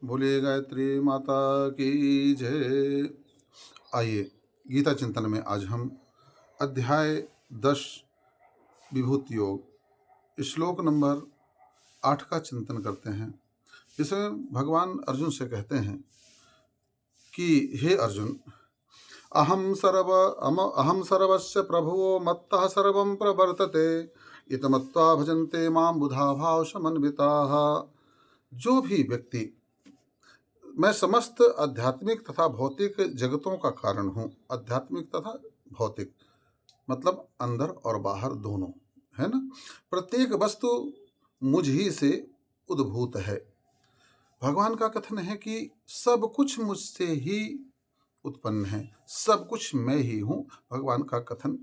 बोलिए गायत्री माता की जय। आइए गीता चिंतन में आज हम अध्याय 10 विभूति योग श्लोक नंबर 8 का चिंतन करते हैं। इसमें भगवान अर्जुन से कहते हैं कि हे अर्जुन, अहम सर्वस्य प्रभुवो मत्तः सर्वं प्रवर्तते इतमत्वा भजन्ते मां बुधा भाव समन्विताः। जो भी व्यक्ति मैं समस्त आध्यात्मिक तथा भौतिक जगतों का कारण हूँ। आध्यात्मिक तथा भौतिक मतलब अंदर और बाहर दोनों, है ना। प्रत्येक वस्तु मुझ ही से उद्भूत है। भगवान का कथन है कि सब कुछ मुझसे ही उत्पन्न है, सब कुछ मैं ही हूँ। भगवान का कथन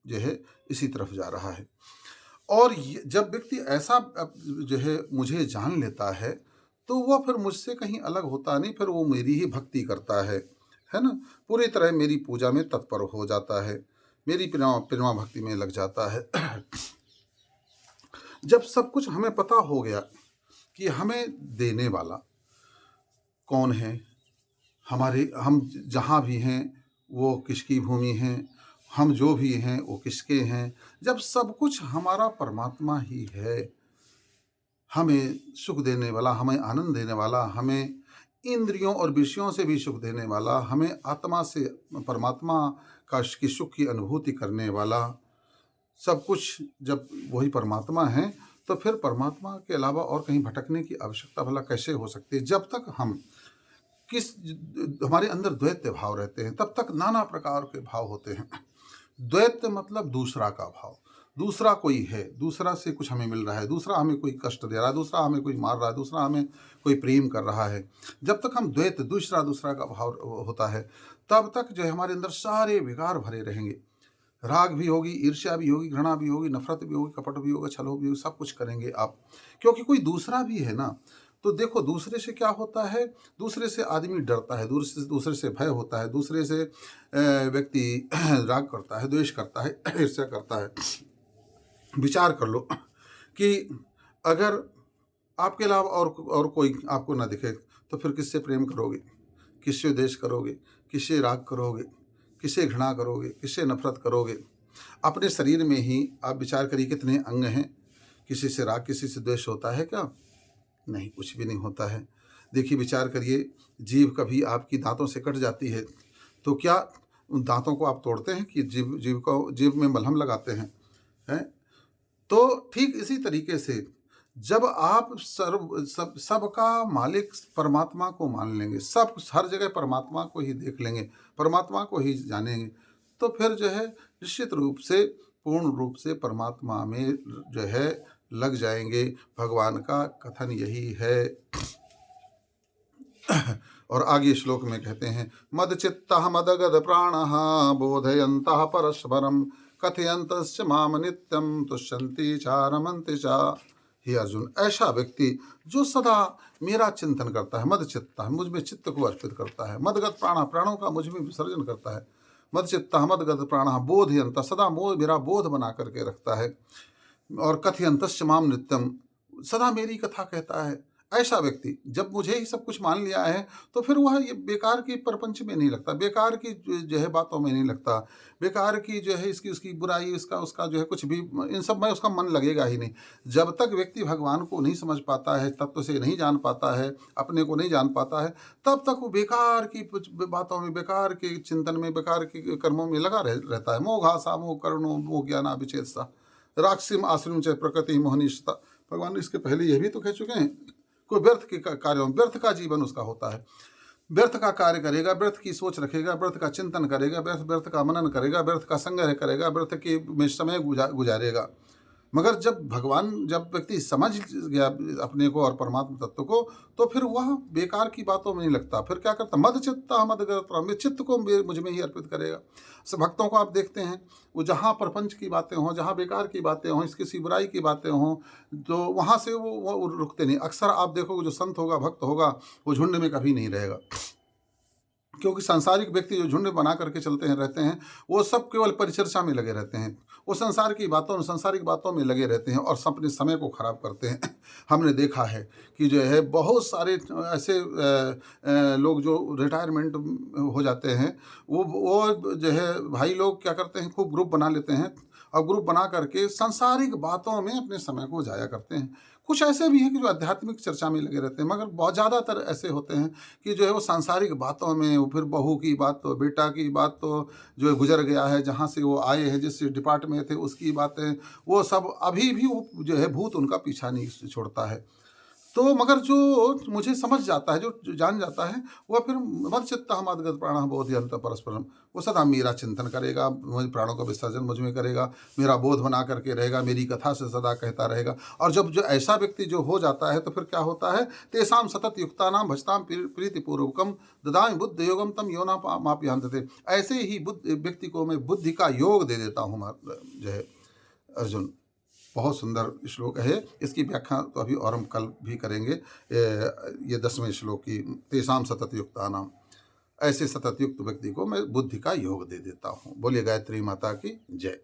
जो है इसी तरफ जा रहा है। और जब व्यक्ति ऐसा जो है मुझे जान लेता है तो वह फिर मुझसे कहीं अलग होता नहीं, फिर वो मेरी ही भक्ति करता है ना। पूरी तरह मेरी पूजा में तत्पर हो जाता है, मेरी प्रेमा भक्ति में लग जाता है। जब सब कुछ हमें पता हो गया कि हमें देने वाला कौन है, हम जहाँ भी हैं वो किसकी भूमि है, हम जो भी हैं वो किसके हैं, जब सब कुछ हमारा परमात्मा ही है, हमें सुख देने वाला, हमें आनंद देने वाला, हमें इंद्रियों और विषयों से भी सुख देने वाला, हमें आत्मा से परमात्मा की सुख की अनुभूति करने वाला, सब कुछ जब वही परमात्मा है तो फिर परमात्मा के अलावा और कहीं भटकने की आवश्यकता भला कैसे हो सकती है। जब तक हमारे अंदर द्वैत भाव रहते हैं तब तक नाना प्रकार के भाव होते हैं। द्वैत मतलब दूसरा का भाव, दूसरा कोई है, दूसरा से कुछ हमें मिल रहा है, दूसरा हमें कोई कष्ट दे रहा है, दूसरा हमें कोई मार रहा है, दूसरा हमें कोई प्रेम कर रहा है। जब तक हम द्वैत दूसरा का भाव होता है तब तक जो है हमारे अंदर सारे विकार भरे रहेंगे। राग भी होगी, ईर्ष्या भी होगी, घृणा भी होगी, नफरत भी होगी, कपट भी होगा, छल भी होगी, सब कुछ करेंगे आप, क्योंकि कोई दूसरा भी है ना। तो देखो दूसरे से क्या होता है, दूसरे से आदमी डरता है, दूसरे से भय होता है, दूसरे से व्यक्ति राग करता है, द्वेष करता है, ईर्ष्या करता है। विचार कर लो कि अगर आपके अलावा और कोई आपको ना दिखे तो फिर किससे प्रेम करोगे, किससे द्वेष करोगे, किससे राग करोगे, किससे घृणा करोगे, किससे नफरत करोगे। अपने शरीर में ही आप विचार करिए कितने अंग हैं, किसी से राग किसी से द्वेष होता है क्या? नहीं, कुछ भी नहीं होता है। देखिए विचार करिए, जीभ कभी आपकी दांतों से कट जाती है तो क्या उन दांतों को आप तोड़ते हैं कि जीभ में मलहम लगाते हैं? तो ठीक इसी तरीके से जब आप सबका मालिक परमात्मा को मान लेंगे, सब हर जगह परमात्मा को ही देख लेंगे, परमात्मा को ही जानेंगे, तो फिर जो है निश्चित रूप से पूर्ण रूप से परमात्मा में जो है लग जाएंगे। भगवान का कथन यही है। और आगे श्लोक में कहते हैं, मद चित्तः मदगद प्राणः बोधयन्तः परस्परम कथयन्तश्च माम नित्यं तुष्यन्ति च रमन्ति च। हे अर्जुन, ऐसा व्यक्ति जो सदा मेरा चिंतन करता है, मद चित्तः मुझ में चित्त को अर्पित करता है, मदगत प्राणः प्राणों का मुझ में विसर्जन करता है, मद चित्तः मदगत प्राणः बोधयन्तः सदा मेरा बोध बना करके रखता है, और कथयन्तश्च माम नित्यम सदा मेरी कथा कहता है। ऐसा व्यक्ति जब मुझे ही सब कुछ मान लिया है तो फिर वह ये बेकार की प्रपंच में नहीं लगता, बेकार की जो है बातों में नहीं लगता, बेकार की जो है इसकी उसकी बुराई, इसका उसका जो है कुछ भी, इन सब में उसका मन लगेगा ही नहीं। जब तक व्यक्ति भगवान को नहीं समझ पाता है, तत्व से नहीं जान पाता है, अपने को नहीं जान पाता है, तब तक वो बेकार की कुछ बातों में, बेकार के चिंतन में, बेकार के कर्मों में लगा रहता है। मोघासा मोह करुणो मोह ज्ञाना विचेतसा राक्षसिम आश्रम च प्रकृति मोहनिष्ठता। भगवान इसके पहले यह भी तो कह चुके हैं, कोई व्यर्थ के कार्यों, व्यर्थ का जीवन उसका होता है, व्यर्थ का कार्य करेगा, व्यर्थ की सोच रखेगा, व्यर्थ का चिंतन करेगा, व्यर्थ का मनन करेगा, व्यर्थ का संग्रह करेगा, व्यर्थ के में समय गुजारेगा। मगर जब व्यक्ति समझ गया अपने को और परमात्मा तत्व को, तो फिर वह बेकार की बातों में नहीं लगता। फिर क्या करता, मद चित्ता मद मेरे चित्त को मुझ में ही अर्पित करेगा। सब भक्तों को आप देखते हैं, वो जहाँ प्रपंच की बातें हों, जहाँ बेकार की बातें हों, किसी बुराई की बातें हों, तो वहाँ से वो रुकते नहीं। अक्सर आप देखोगे जो संत होगा, भक्त होगा, वो झुंड में कभी नहीं रहेगा। क्योंकि सांसारिक व्यक्ति जो झुंड बना करके चलते हैं रहते हैं, वो सब केवल परिचर्चा में लगे रहते हैं। वो संसार की बातों सांसारिक बातों में लगे रहते हैं और अपने समय को खराब करते हैं। हमने देखा है कि जो है बहुत सारे ऐसे लोग जो रिटायरमेंट हो जाते हैं, वो जो है भाई लोग क्या करते हैं, खूब ग्रुप बना लेते हैं और ग्रुप बना करके सांसारिक बातों में अपने समय को जाया करते हैं। कुछ ऐसे भी हैं कि जो आध्यात्मिक चर्चा में लगे रहते हैं, मगर बहुत ज़्यादातर ऐसे होते हैं कि जो है वो सांसारिक बातों में, वो फिर बहू की बात तो, बेटा की बात तो, जो है गुजर गया है, जहाँ से वो आए हैं, जिस डिपार्टमेंट में थे उसकी बातें, वो सब अभी भी वो जो है भूत उनका पीछा नहीं छोड़ता है। तो मगर जो मुझे समझ जाता है, जो जान जाता है, वह फिर मदचित्तः मद्गत प्राणः बोधयन्तः परस्परम, वो सदा मेरा चिंतन करेगा, मुझ प्राणों का विसर्जन मुझ में करेगा, मेरा बोध बना करके रहेगा, मेरी कथा से सदा कहता रहेगा। और जब जो ऐसा व्यक्ति जो हो जाता है तो फिर क्या होता है, तेषां सतत युक्तानां भजतां प्रीतिपूर्वकम ददामि बुद्धि योगम तम यो न मापयांते। ऐसे ही बुद्ध व्यक्ति को मैं बुद्धि का योग दे देता हूँ जो है अर्जुन। बहुत सुंदर श्लोक है। इसकी व्याख्या तो अभी और हम कल भी करेंगे। ये 10वें श्लोक की, तेषां सतत युक्तानां, ऐसे सतत युक्त व्यक्ति को मैं बुद्धि का योग दे देता हूँ। बोलिए गायत्री माता की जय।